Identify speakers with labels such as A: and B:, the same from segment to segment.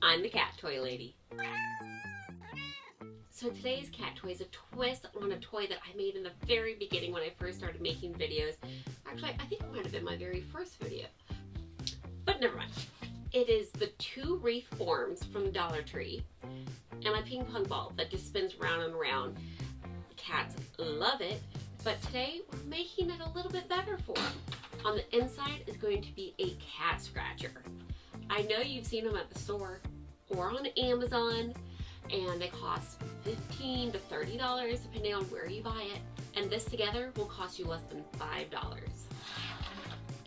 A: I'm the cat toy lady. So today's cat toy is a twist on a toy that I made in the very beginning when I first started making videos. Actually, I think it might have been my very first video, but never mind. It is the 2 wreath forms from Dollar Tree and a ping pong ball that just spins round and round. Cats love it, but today we're making it a little bit better for them. On the inside is going to be a cat scratcher. I know you've seen them at the store or on Amazon, and they cost $15 to $30 depending on where you buy it. And this together will cost you less than $5.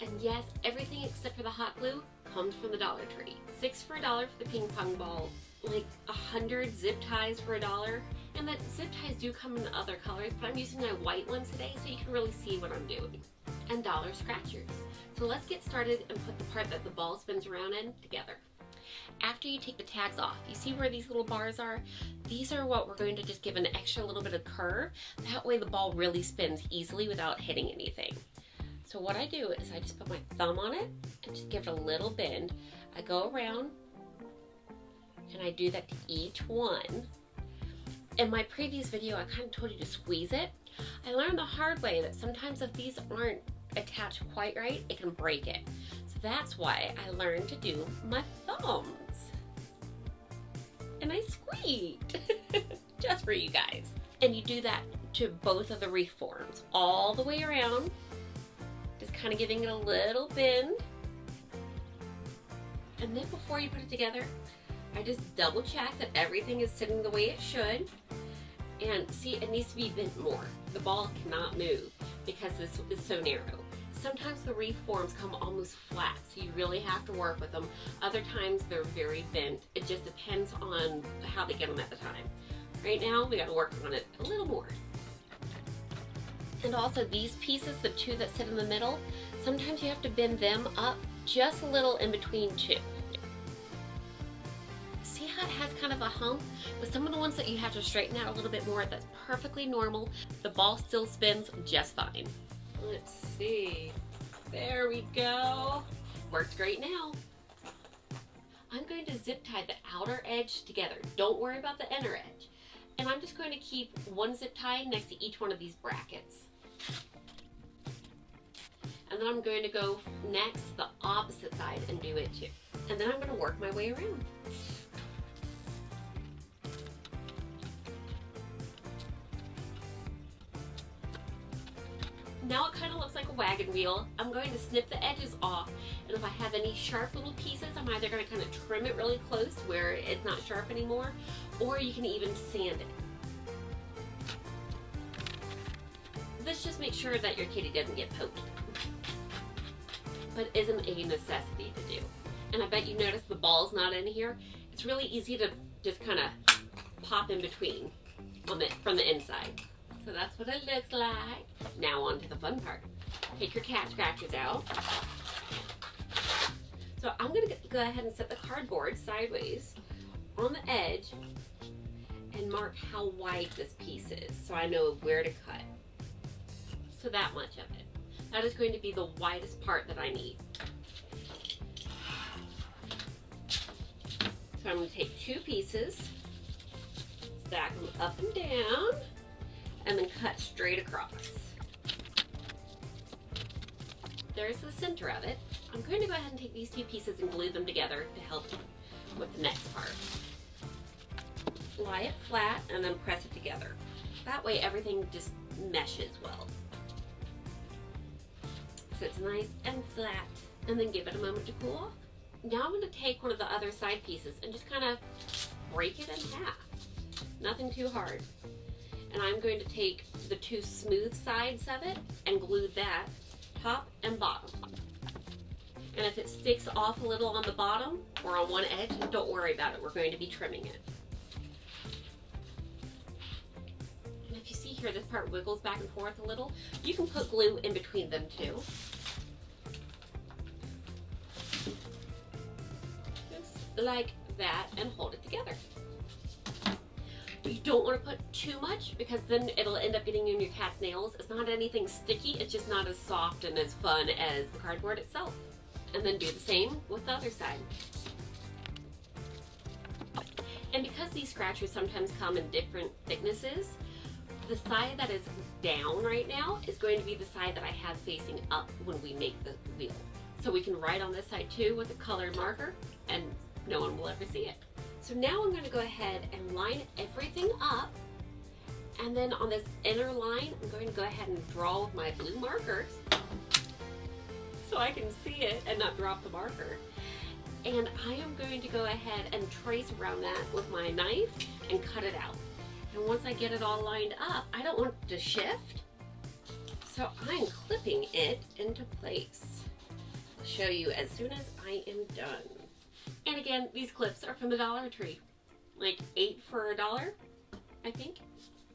A: And yes, everything except for the hot glue comes from the Dollar Tree. $6 for $1 for the ping pong ball, like 100 zip ties for $1. And the zip ties do come in other colors, but I'm using my white ones today so you can really see what I'm doing. And Turboscratchers. So let's get started and put the part that the ball spins around in together. After you take the tags off, you see where these little bars are? These are what we're going to just give an extra little bit of curve. That way the ball really spins easily without hitting anything. So what I do is I just put my thumb on it and just give it a little bend. I go around and I do that to each one. In my previous video, I kind of told you to squeeze it. I learned the hard way that sometimes if these aren't attached quite right, it can break it. So that's why I learned to do my thumbs. And I squeaked, just for you guys. And you do that to both of the wreath forms, all the way around, just kind of giving it a little bend. And then before you put it together, I just double check that everything is sitting the way it should. And see, it needs to be bent more. The ball cannot move because this is so narrow. Sometimes the wreath forms come almost flat, so you really have to work with them. Other times they're very bent. It just depends on how they get them at the time. Right now, we got to work on it a little more. And also these pieces, the 2 that sit in the middle, sometimes you have to bend them up just a little in between 2. See how it has kind of a hump? But some of the ones that you have to straighten out a little bit more, that's perfectly normal. The ball still spins just fine. Let's see. There we go. Works great now. I'm going to zip tie the outer edge together. Don't worry about the inner edge. And I'm just going to keep one zip tie next to each one of these brackets. And then I'm going to go next the opposite side and do it too. And then I'm going to work my way around. Now it kind of looks like a wagon wheel. I'm going to snip the edges off, and if I have any sharp little pieces, I'm either going to kind of trim it really close where it's not sharp anymore, or you can even sand it. This just makes sure that your kitty doesn't get poked, but isn't a necessity to do. And I bet you noticed the ball's not in here. It's really easy to just kind of pop in between from the inside. So that's what it looks like. Now on to the fun part. Take your cat scratchers out. So I'm going to go ahead and set the cardboard sideways on the edge and mark how wide this piece is so I know where to cut. So that much of it. That is going to be the widest part that I need. So I'm going to take 2 pieces, stack them up and down, and then cut straight across. There's the center of it. I'm going to go ahead and take these 2 pieces and glue them together to help with the next part. Lie it flat and then press it together. That way everything just meshes well. So it's nice and flat, and then give it a moment to cool off. Now I'm going to take one of the other side pieces and just kind of break it in half. Nothing too hard. And I'm going to take the 2 smooth sides of it and glue that top and bottom. And if it sticks off a little on the bottom or on one edge, don't worry about it. We're going to be trimming it. And if you see here, this part wiggles back and forth a little. You can put glue in between them too. Just like that, and hold it together. You don't want to put too much because then it'll end up getting in your cat's nails. It's not anything sticky, it's just not as soft and as fun as the cardboard itself. And then do the same with the other side. these scratchers sometimes come in different thicknesses, the side that is down right now is going to be the side that I have facing up when we make the wheel. So we can write on this side too with a colored marker and no one will ever see it. So now I'm going to go ahead and line everything up, and then on this inner line I'm going to go ahead and draw with my blue markers so I can see it and not drop the marker. And I am going to go ahead and trace around that with my knife and cut it out. And once I get it all lined up, I don't want it to shift, so I'm clipping it into place. I'll show you as soon as I am done. And again, these clips are from the Dollar Tree. Like 8 for $1, I think.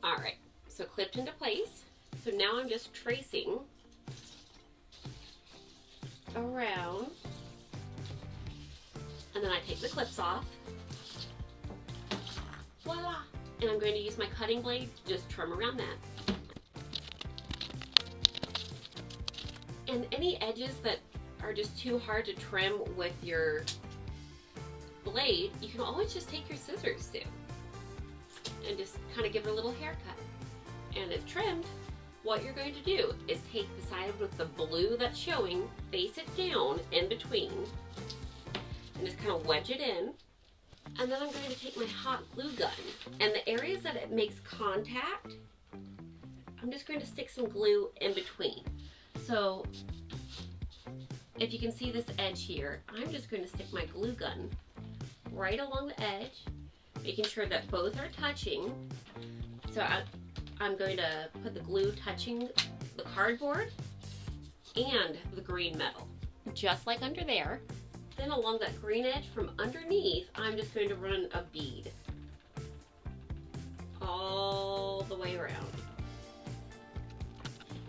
A: Alright, so clipped into place. So now I'm just tracing around, and then I take the clips off. Voila! And I'm going to use my cutting blade to just trim around that. And any edges that are just too hard to trim with your blade, you can always just take your scissors too and just kind of give it a little haircut. And if trimmed, what you're going to do is take the side with the blue that's showing, face it down in between, and just kind of wedge it in. And then I'm going to take my hot glue gun, and the areas that it makes contact, I'm just going to stick some glue in between. So if you can see this edge here, I'm just going to stick my glue gun right along the edge, making sure that both are touching. So I'm going to put the glue touching the cardboard and the green metal, just like under there. Then along that green edge from underneath, I'm just going to run a bead all the way around.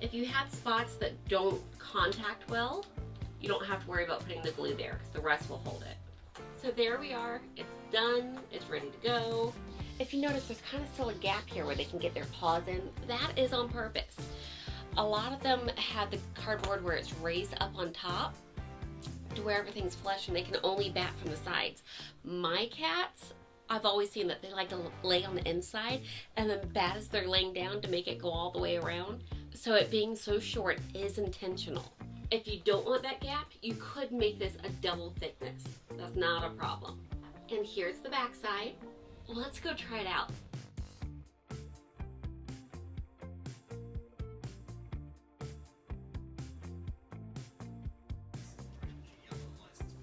A: If you have spots that don't contact well, you don't have to worry about putting the glue there because the rest will hold it. So there we are, it's done, it's ready to go. If you notice, there's kind of still a gap here where they can get their paws in. That is on purpose. A lot of them have the cardboard where it's raised up on top to where everything's flush and they can only bat from the sides. My cats, I've always seen that they like to lay on the inside and then bat as they're laying down to make it go all the way around. So it being so short is intentional. If you don't want that gap, you could make this a double thickness. That's not a problem. And here's the back side. Let's go try it out.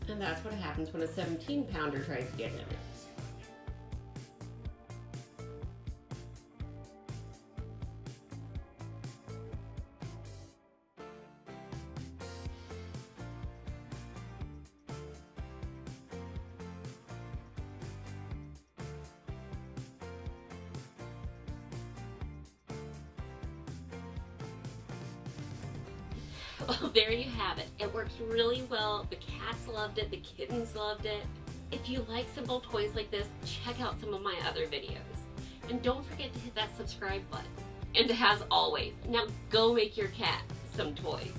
A: And that's what happens when a 17-pounder tries to get in it. Well, there you have it. It works really well. The cats loved it. The kittens loved it. If you like simple toys like this, check out some of my other videos. And don't forget to hit that subscribe button. And as always, now go make your cat some toys.